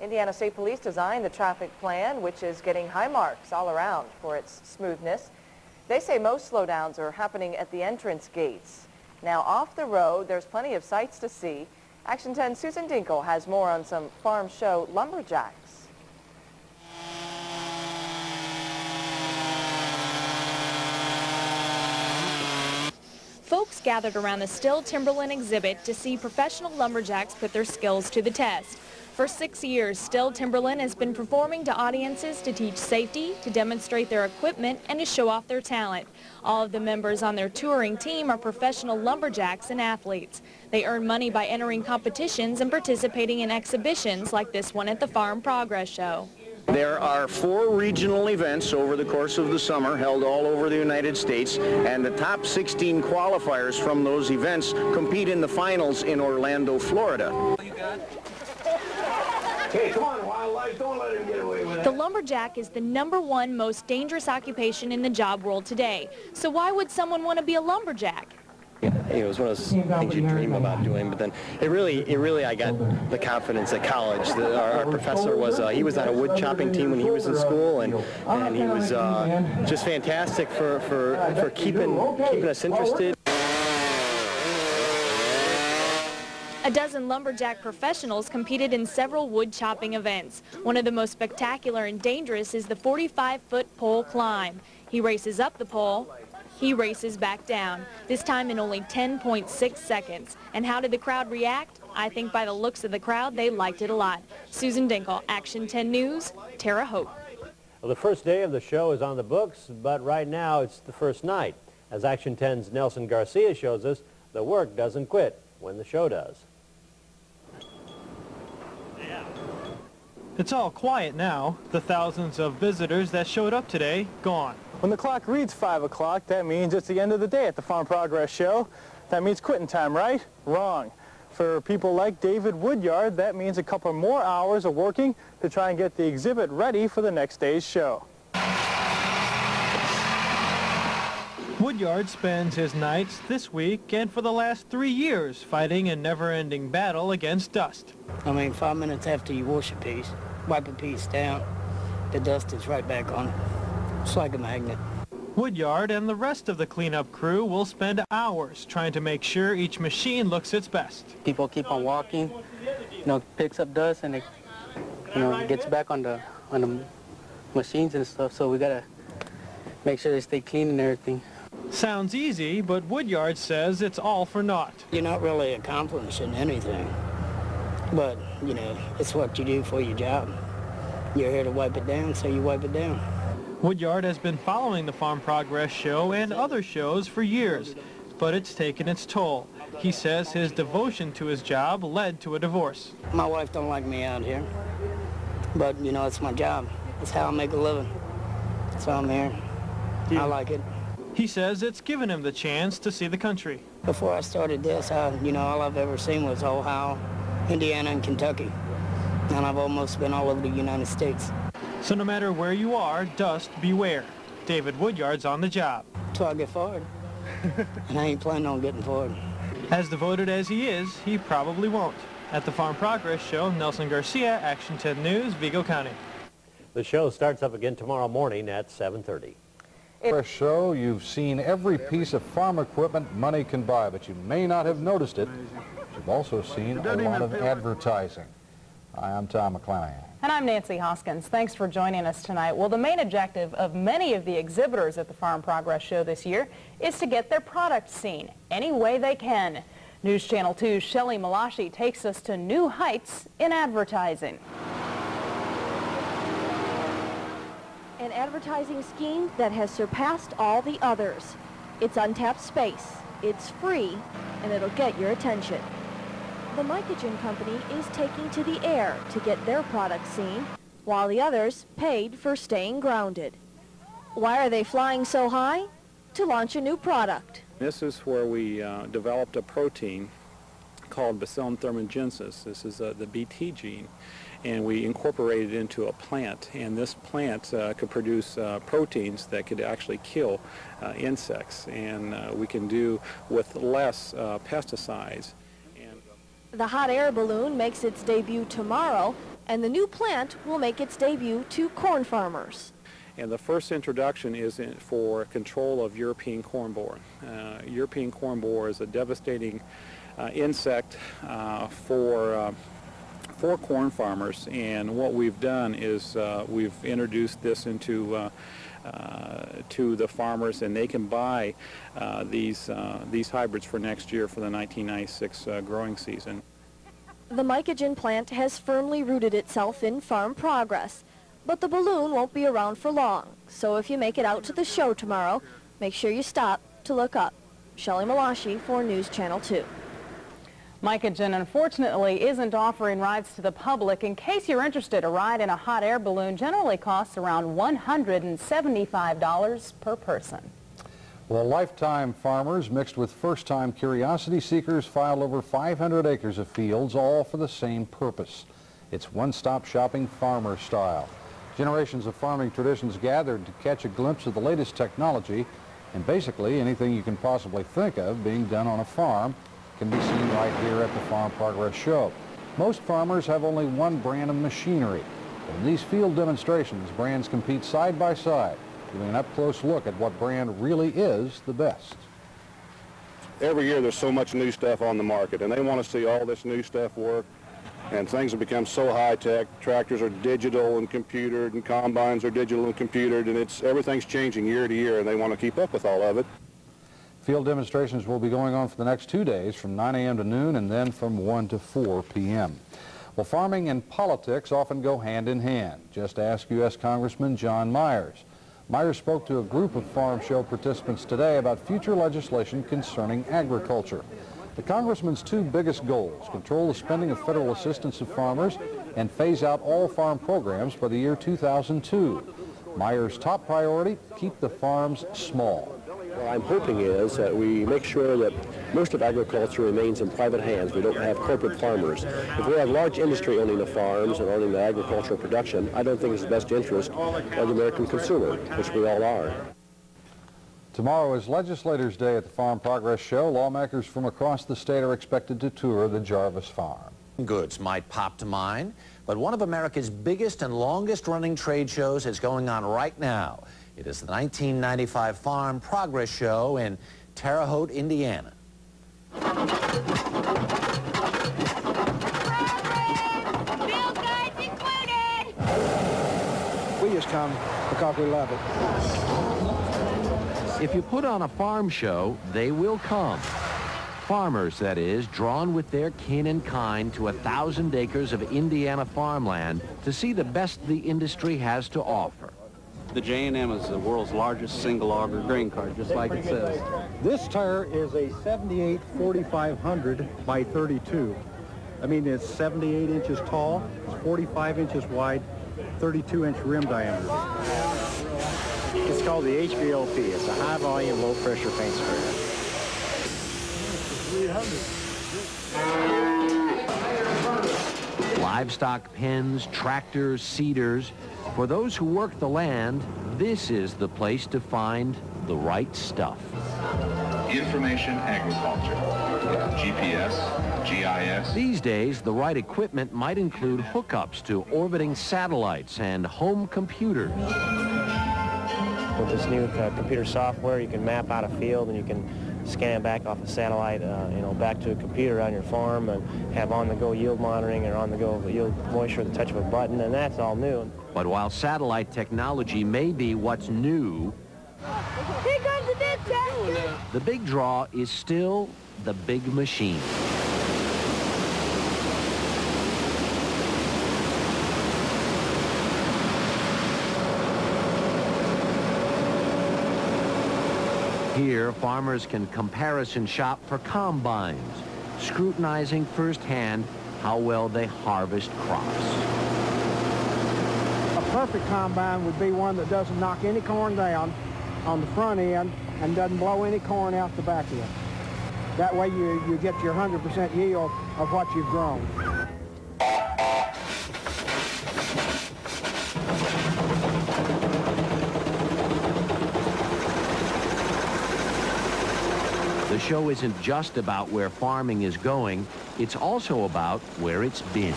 Indiana State Police designed the traffic plan, which is getting high marks all around for its smoothness. They say most slowdowns are happening at the entrance gates. Now, off the road, there's plenty of sights to see. Action 10's Susan Dinkle has more on some farm show lumberjacks. Folks gathered around the Still Timberland exhibit to see professional lumberjacks put their skills to the test. For 6 years, Still Timberland has been performing to audiences to teach safety, to demonstrate their equipment, and to show off their talent. All of the members on their touring team are professional lumberjacks and athletes. They earn money by entering competitions and participating in exhibitions like this one at the Farm Progress Show. There are 4 regional events over the course of the summer held all over the United States, and the top 16 qualifiers from those events compete in the finals in Orlando, Florida. Hey, come on, wildlife, don't let him get away with it. The lumberjack is the #1 most dangerous occupation in the job world today. So why would someone want to be a lumberjack? It was one of those things you dream about doing, but then it really I got the confidence at college. Our professor was, he was on a wood chopping team when he was in school, and he was just fantastic for keeping us interested. A dozen lumberjack professionals competed in several wood chopping events. One of the most spectacular and dangerous is the 45-foot pole climb. He races up the pole. He races back down, this time in only 10.6 seconds. And how did the crowd react? I think by the looks of the crowd, they liked it a lot. Susan Dinkle, Action 10 News, Terre Haute. Well, the first day of the show is on the books, but right now it's the first night. As Action 10's Nelson Garcia shows us, the work doesn't quit when the show does. It's all quiet now. The thousands of visitors that showed up today, gone. When the clock reads 5 o'clock, that means it's the end of the day at the Farm Progress Show. That means quitting time, right? Wrong. For people like David Woodyard, that means a couple more hours of working to try and get the exhibit ready for the next day's show. Woodyard spends his nights this week and for the last 3 years fighting a never-ending battle against dust. I mean, 5 minutes after you wash a piece, wipe a piece down, the dust is right back on it. It's like a magnet. Woodyard and the rest of the cleanup crew will spend hours trying to make sure each machine looks its best. People keep on walking, picks up dust, and it, gets back on the machines and stuff, so we gotta make sure they stay clean and everything. Sounds easy, but Woodyard says it's all for naught. You're not really accomplishing anything, but, it's what you do for your job. You're here to wipe it down, so you wipe it down. Woodyard has been following the Farm Progress Show and other shows for years, but it's taken its toll. He says his devotion to his job led to a divorce. My wife don't like me out here, but, it's my job. It's how I make a living. So I'm here. I like it. He says it's given him the chance to see the country. Before I started this, all I've ever seen was Ohio, Indiana, and Kentucky. And I've almost been all over the United States. So no matter where you are, dust beware. David Woodyard's on the job. Till I get forward. And I ain't planning on getting forward. As devoted as he is, he probably won't. At the Farm Progress Show, Nelson Garcia, Action 10 News, Vigo County. The show starts up again tomorrow morning at 7:30. For a show, you've seen every piece of farm equipment money can buy, but you may not have noticed it. You've also seen a lot of advertising. Hi, I'm Tom McClanahan. And I'm Nancy Hoskins. Thanks for joining us tonight. Well, the main objective of many of the exhibitors at the Farm Progress Show this year is to get their products seen any way they can. News Channel 2's Shelley Malashi takes us to new heights in advertising. An advertising scheme that has surpassed all the others. It's untapped space, it's free, and it'll get your attention. The Mycogen Company is taking to the air to get their products seen, while the others paid for staying grounded. Why are they flying so high? To launch a new product. This is where we developed a protein called Bacillum thuringiensis. This is the BT gene, and we incorporated it into a plant, and this plant could produce proteins that could actually kill insects, and we can do with less pesticides. The hot air balloon makes its debut tomorrow And the new plant will make its debut to corn farmers. And the first introduction is for control of European corn borer. European corn borer is a devastating insect for corn farmers, and what we've done is we've introduced this into to the farmers, and they can buy these hybrids for next year for the 1996 growing season. The mycogen plant has firmly rooted itself in farm progress, but the balloon won't be around for long, so if you make it out to the show tomorrow, make sure you stop to look up. Shelley Malashi for News Channel 2. Mycogen, unfortunately, isn't offering rides to the public. In case you're interested, a ride in a hot air balloon generally costs around $175 per person. Well, lifetime farmers mixed with first-time curiosity seekers filed over 500 acres of fields, all for the same purpose. It's one-stop shopping farmer style. Generations of farming traditions gathered to catch a glimpse of the latest technology, and basically anything you can possibly think of being done on a farm can be seen right here at the Farm Progress Show. Most farmers have only one brand of machinery. But in these field demonstrations, brands compete side by side, giving an up-close look at what brand really is the best. Every year there's so much new stuff on the market, and they want to see all this new stuff work. And things have become so high-tech. Tractors are digital and computered, and combines are digital and computered, and everything's changing year to year, and they want to keep up with all of it. Field demonstrations will be going on for the next 2 days from 9 a.m. to noon and then from 1 to 4 p.m. Well, farming and politics often go hand in hand. Just ask U.S. Congressman John Myers. Myers spoke to a group of farm show participants today about future legislation concerning agriculture. The congressman's two biggest goals: control the spending of federal assistance to farmers and phase out all farm programs by the year 2002. Myers' top priority: keep the farms small. What I'm hoping is that we make sure that most of agriculture remains in private hands. We don't have corporate farmers. If we have large industry owning the farms and owning the agricultural production, I don't think it's the best interest of the American consumer, which we all are. Tomorrow is Legislators' Day at the Farm Progress Show. Lawmakers from across the state are expected to tour the Jarvis Farm. Goods might pop to mind, but one of America's biggest and longest-running trade shows is going on right now. It is the 1995 Farm Progress Show in Terre Haute, Indiana. We just come because we love it. If you put on a farm show, they will come. Farmers, that is, drawn with their kin and kind to 1,000 acres of Indiana farmland to see the best the industry has to offer. The J&M is the world's largest single auger grain cart, just like it says. This tire is a 78 4500 by 32. I mean, it's 78 inches tall, it's 45 inches wide, 32-inch rim diameter. It's called the HVLP. It's a high-volume, low-pressure paint sprayer. 300. Livestock pens, tractors, seeders. For those who work the land, this is the place to find the right stuff. Information agriculture, GPS, GIS. These days, the right equipment might include hookups to orbiting satellites and home computers. With this new computer software, you can map out a field and you can scan it back off a satellite, back to a computer on your farm and have on-the-go yield monitoring or on-the-go yield moisture at the touch of a button, and that's all new. But while satellite technology may be what's new, Here comes the big tractor! the big draw is still the big machine. Here, farmers can comparison shop for combines, scrutinizing firsthand how well they harvest crops. A perfect combine would be one that doesn't knock any corn down on the front end and doesn't blow any corn out the back end. That way you get your 100% yield of what you've grown. The show isn't just about where farming is going, it's also about where it's been.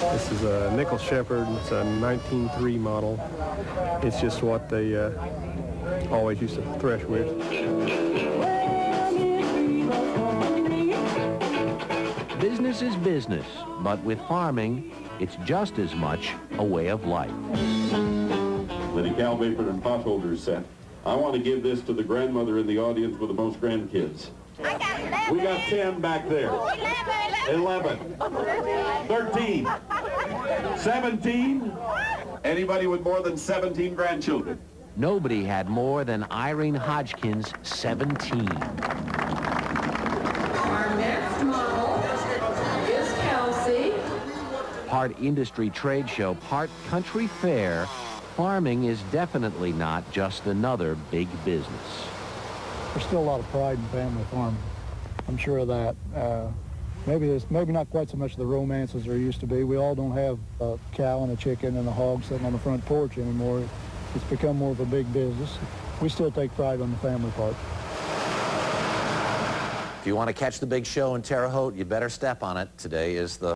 This is a nickel shepherd. It's a 1903 model. It's just what they always used to thresh with. Business is business, but with farming, it's just as much a way of life. Lenny Calvapert and potholders set. I want to give this to the grandmother in the audience with the most grandkids. We got 10 back there. 11. 13. 17. Anybody with more than 17 grandchildren? Nobody had more than Irene Hodgkin's 17. Our next model is Kelsey. Part industry trade show, part country fair, farming is definitely not just another big business. There's still a lot of pride in family farming. I'm sure of that. Maybe not quite so much the romance as there used to be. We all don't have a cow and a chicken and a hog sitting on the front porch anymore. It's become more of a big business. We still take pride on the family part. If you want to catch the big show in Terre Haute, you better step on it. Today is the